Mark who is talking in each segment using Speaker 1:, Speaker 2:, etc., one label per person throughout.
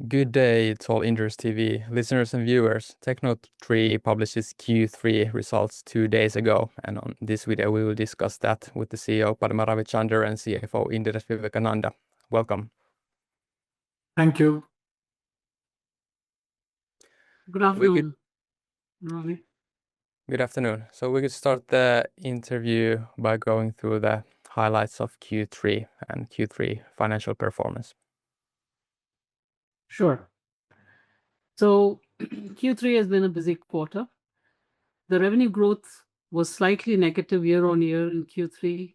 Speaker 1: Good day to all Inderes TV listeners and viewers. Tecnotree published its Q3 results 2 days ago, and on this video we will discuss that with the CEO Padma Ravichander and CFO Inderes Vivekananda. Welcome.
Speaker 2: Thank you.
Speaker 3: Good afternoon, Roni.
Speaker 1: Good afternoon. So we could start the interview by going through the highlights of Q3 and Q3 financial performance.
Speaker 3: Sure. So Q3 has been a busy quarter. The revenue growth was slightly negative year on year in Q3,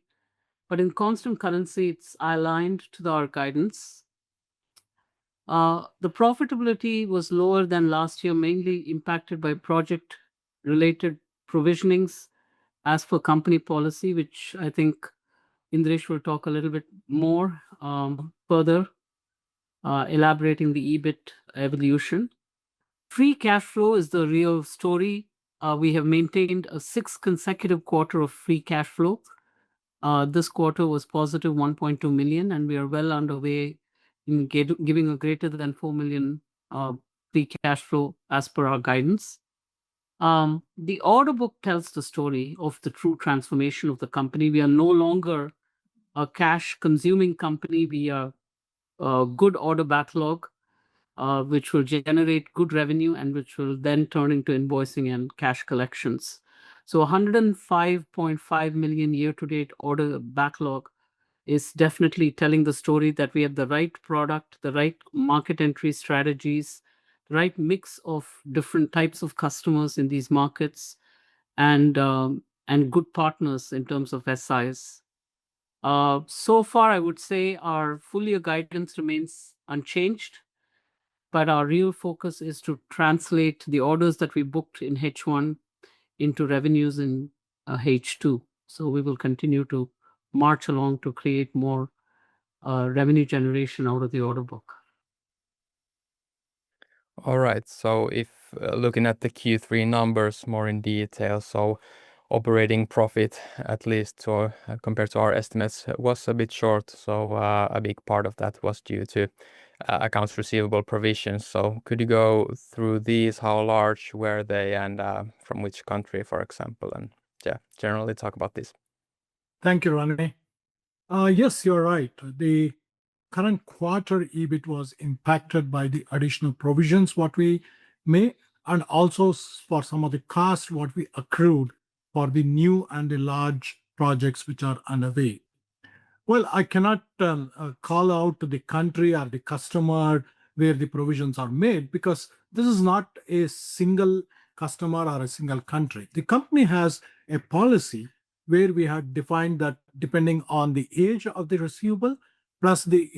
Speaker 3: but in constant currency, it's aligned to our guidance. The profitability was lower than last year, mainly impacted by project-related provisionings as for company policy, which I think Indiresh will talk a little bit more further, elaborating the EBIT evolution. Free cash flow is the real story. We have maintained a 6th consecutive quarter of free cash flow. This quarter was positive 1.2 million, and we are well underway in giving a greater than 4 million free cash flow as per our guidance. The order book tells the story of the true transformation of the company. We are no longer a cash-consuming company. We are a good order backlog, which will generate good revenue and which will then turn into invoicing and cash collections. So 105.5 million year-to-date order backlog is definitely telling the story that we have the right product, the right market entry strategies, the right mix of different types of customers in these markets, and good partners in terms of SIs. So far, I would say our full year guidance remains unchanged, but our real focus is to translate the orders that we booked in H1 into revenues in H2. So we will continue to march along to create more revenue generation out of the order book.
Speaker 1: All right, so if looking at the Q3 numbers more in detail, so operating profit, at least so, compared to our estimates, was a bit short. So a big part of that was due to accounts receivable provisions. So could you go through these? How large were they, and from which country, for example? And generally talk about this.
Speaker 2: Thank you, Roni. Yes, you're right. The current quarter EBIT was impacted by the additional provisions what we made, and also for some of the costs what we accrued for the new and the large projects which are underway. Well, I cannot call out the country or the customer where the provisions are made, because this is not a single customer or a single country. The company has a policy where we have defined that depending on the age of the receivable plus the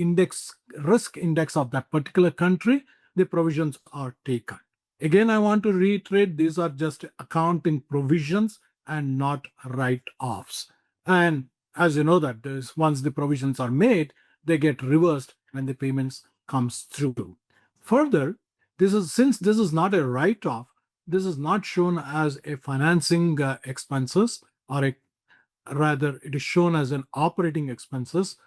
Speaker 2: risk index of that particular country, the provisions are taken. Again, I want to reiterate, these are just accounting provisions and not write-offs. And as you know that once the provisions are made, they get reversed when the payments comes through. Further, since this is not a write-off, this is not shown as a financing expenses, or rather it is shown as an operating expenses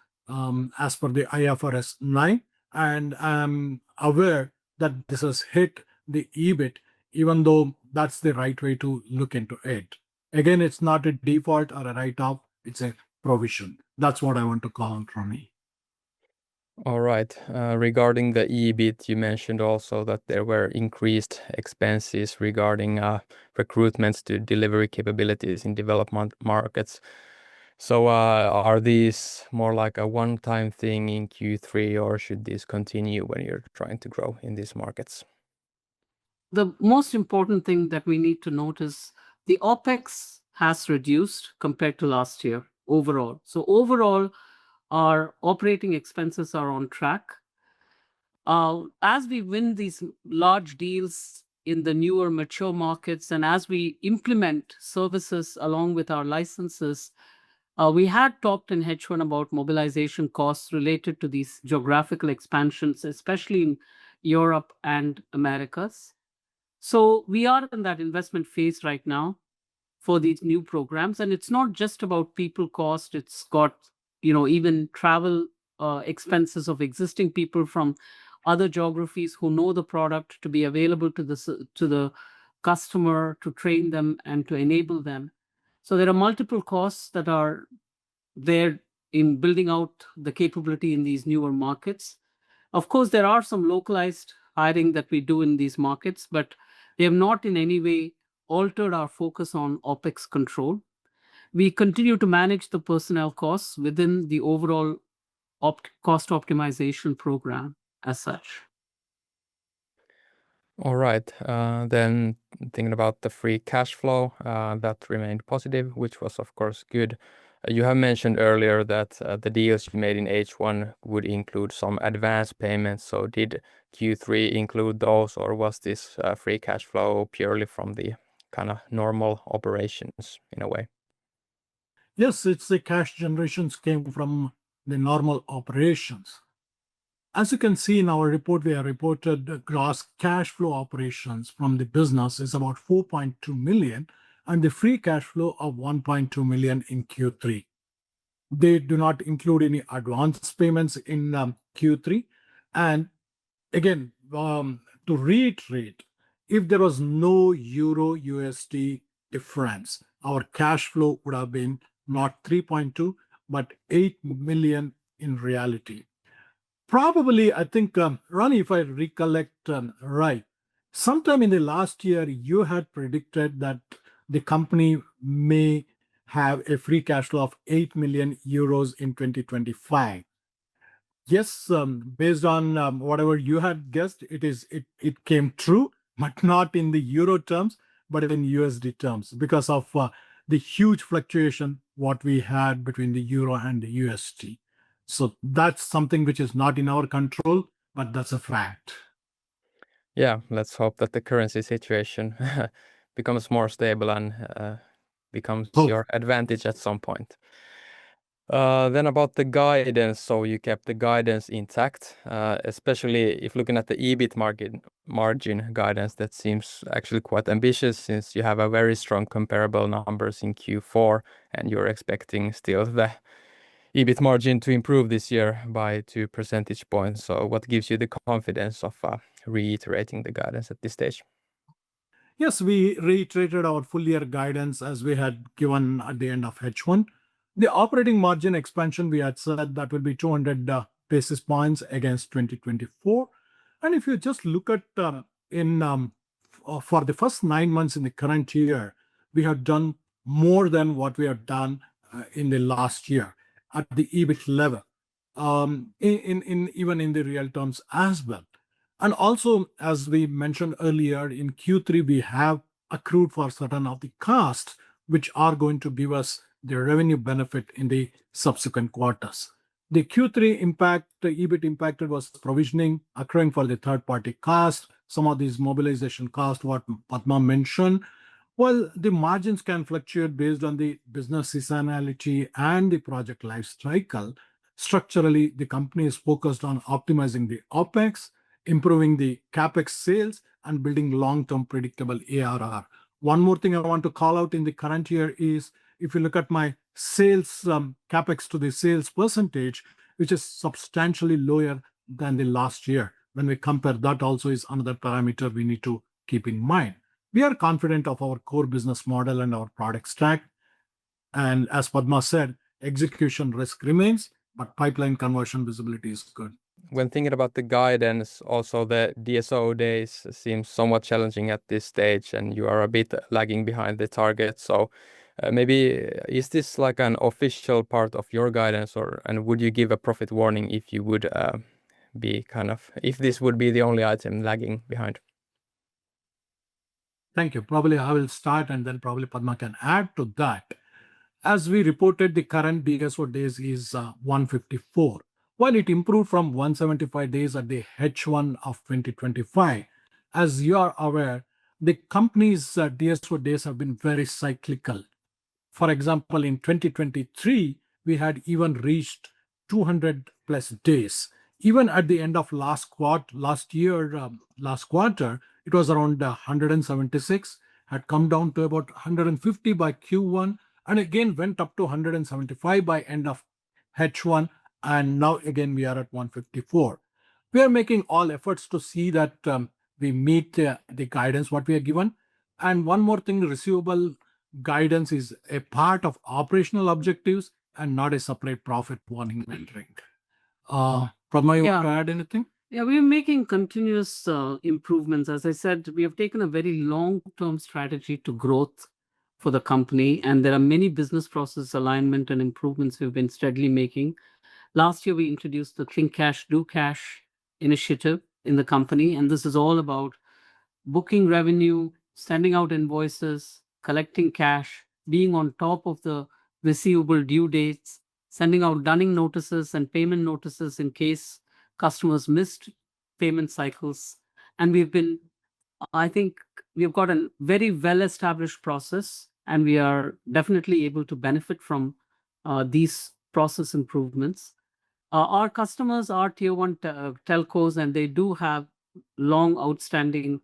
Speaker 2: as per the IFRS 9, and I'm aware that this has hit the EBIT, even though that's the right way to look into it. Again, it's not a default or a write-off, it's a provision. That's what I want to call on Roni.
Speaker 1: All right. Regarding the EBIT, you mentioned also that there were increased expenses regarding recruitments to delivery capabilities in development markets. So are these more like a one-time thing in Q3, or should these continue when you're trying to grow in these markets?
Speaker 3: The most important thing that we need to note is the OPEX has reduced compared to last year overall. So overall, our operating expenses are on track. As we win these large deals in the newer mature markets, and as we implement services along with our licenses, we had talked in H1 about mobilization costs related to these geographical expansions, especially in Europe and Americas. So we are in that investment phase right now for these new programs. And it's not just about people cost. It's got, even travel expenses of existing people from other geographies who know the product to be available to the customer, to train them and to enable them. So there are multiple costs that are there in building out the capability in these newer markets. Of course, there are some localized hiring that we do in these markets, but they have not in any way altered our focus on OpEx control. We continue to manage the personnel costs within the overall cost optimization program as such.
Speaker 1: All right. Then thinking about the free cash flow, that remained positive, which was of course good. You have mentioned earlier that the deals you made in H1 would include some advance payments. So did Q3 include those, or was this free cash flow purely from the kind of normal operations in a way?
Speaker 2: Yes, it's the cash generations came from the normal operations. As you can see in our report, we have reported gross cash flow operations from the business is about 4.2 million and the free cash flow of 1.2 million in Q3. They do not include any advance payments in Q3. And again, to reiterate, if there was no Euro USD difference, our cash flow would have been not 3.2, but 8 million in reality. Probably, I think, Roni, if I recollect right, sometime in the last year, you had predicted that the company may have a free cash flow of 8 million euros in 2025. Yes, based on whatever you had guessed, it came true, but not in the euro terms, but in USD terms, because of the huge fluctuation what we had between the euro and the USD. So that's something which is not in our control, but that's a fact.
Speaker 1: Yeah, let's hope that the currency situation becomes more stable and becomes
Speaker 2: Hope.
Speaker 1: your advantage at some point. Then about the guidance, so you kept the guidance intact, especially if looking at the EBIT margin guidance, that seems actually quite ambitious since you have a very strong comparable numbers in Q4 and you're expecting still the EBIT margin to improve this year by 2 percentage points. So what gives you the confidence of reiterating the guidance at this stage?
Speaker 2: Yes, we reiterated our full year guidance as we had given at the end of H1. The operating margin expansion, we had said that will be 200 basis points against 2024. And if you just look at for the first 9 months in the current year, we have done more than what we have done in the last year at the EBIT level, even in the real terms as well. And also, as we mentioned earlier, in Q3, we have accrued for certain of the costs, which are going to give us the revenue benefit in the subsequent quarters. The Q3 impact, the EBIT impacted was provisioning, accruing for the third-party cost, some of these mobilization costs, what Padma mentioned. Well, the margins can fluctuate based on the business seasonality and the project life cycle. Structurally, the company is focused on optimizing the OpEx, improving the CapEx sales, and building long-term predictable ARR. One more thing I want to call out in the current year is if you look at my sales CapEx to the sales percentage, which is substantially lower than the last year. When we compare, that also is another parameter we need to keep in mind. We are confident of our core business model and our product stack. And as Padma said, execution risk remains, but pipeline conversion visibility is good.
Speaker 1: When thinking about the guidance, also the DSO days seems somewhat challenging at this stage, and you are a bit lagging behind the target. So maybe is this like an official part of your guidance, and would you give a profit warning if you would be if this would be the only item lagging behind?
Speaker 2: Thank you. Probably I will start and then probably Padma can add to that. As we reported, the current DSO days is 154. While it improved from 175 days at the H1 of 2025, as you are aware, the company's DSO days have been very cyclical. For example, in 2023, we had even reached 200 plus days. Even at the end of last quarter, it was around 176, had come down to about 150 by Q1, and again went up to 175 by end of H1, and now again we are at 154. we are making all efforts to see that we meet the guidance what we are given. And one more thing, receivable guidance is a part of operational objectives and not a separate profit warning metric. Padma, you want to add anything?
Speaker 3: Yeah, we're making continuous improvements. As I said, we have taken a very long-term strategy to growth for the company, and there are many business process alignment and improvements we've been steadily making. Last year, we introduced the Think Cash, Do Cash initiative in the company, and this is all about booking revenue, sending out invoices, collecting cash, being on top of the receivable due dates, sending out dunning notices and payment notices in case customers missed payment cycles. And I think we've got a very well-established process, and we are definitely able to benefit from these process improvements. Our customers are tier one telcos, and they do have long outstanding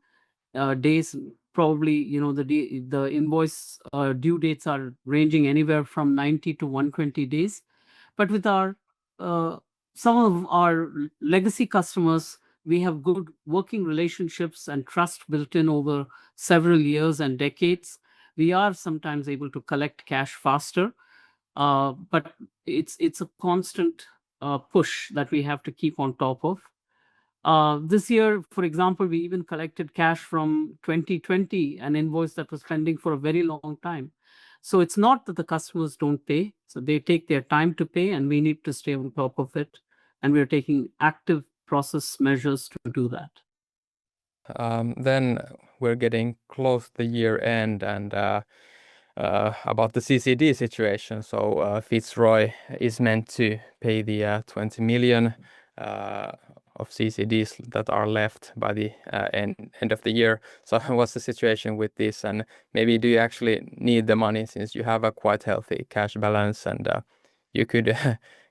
Speaker 3: days. Probably, the invoice due dates are ranging anywhere from 90 to 120 days. But with some of our legacy customers, we have good working relationships and trust built in over several years and decades. We are sometimes able to collect cash faster, but it's a constant push that we have to keep on top of. This year, for example, we even collected cash from 2020, an invoice that was pending for a very long time. So it's not that the customers don't pay. So they take their time to pay, and we need to stay on top of it. And we're taking active process measures to do that.
Speaker 1: Then we're getting close to the year end, and about the CCD situation. So Fitzroy is meant to pay the 20 million of CCDs that are left by the end of the year. So what's the situation with this? And maybe do you actually need the money, since you have a quite healthy cash balance, and you could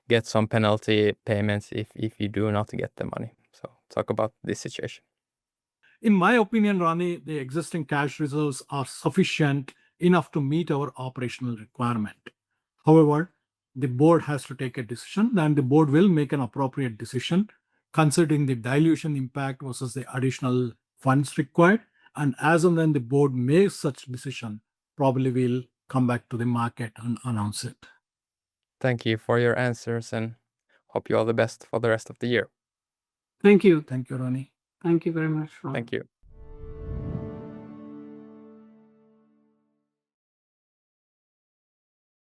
Speaker 1: get some penalty payments if you do not get the money? So talk about this situation.
Speaker 2: In my opinion, Roni, the existing cash reserves are sufficient enough to meet our operational requirement. However, the board has to take a decision, and the board will make an appropriate decision considering the dilution impact versus the additional funds required. And as and when the board makes such decision, probably we'll come back to the market and announce it.
Speaker 1: Thank you for your answers, and hope you all the best for the rest of the year.
Speaker 3: Thank you.
Speaker 2: Thank you, Roni.
Speaker 3: Thank you very much, Ron.
Speaker 1: Thank you.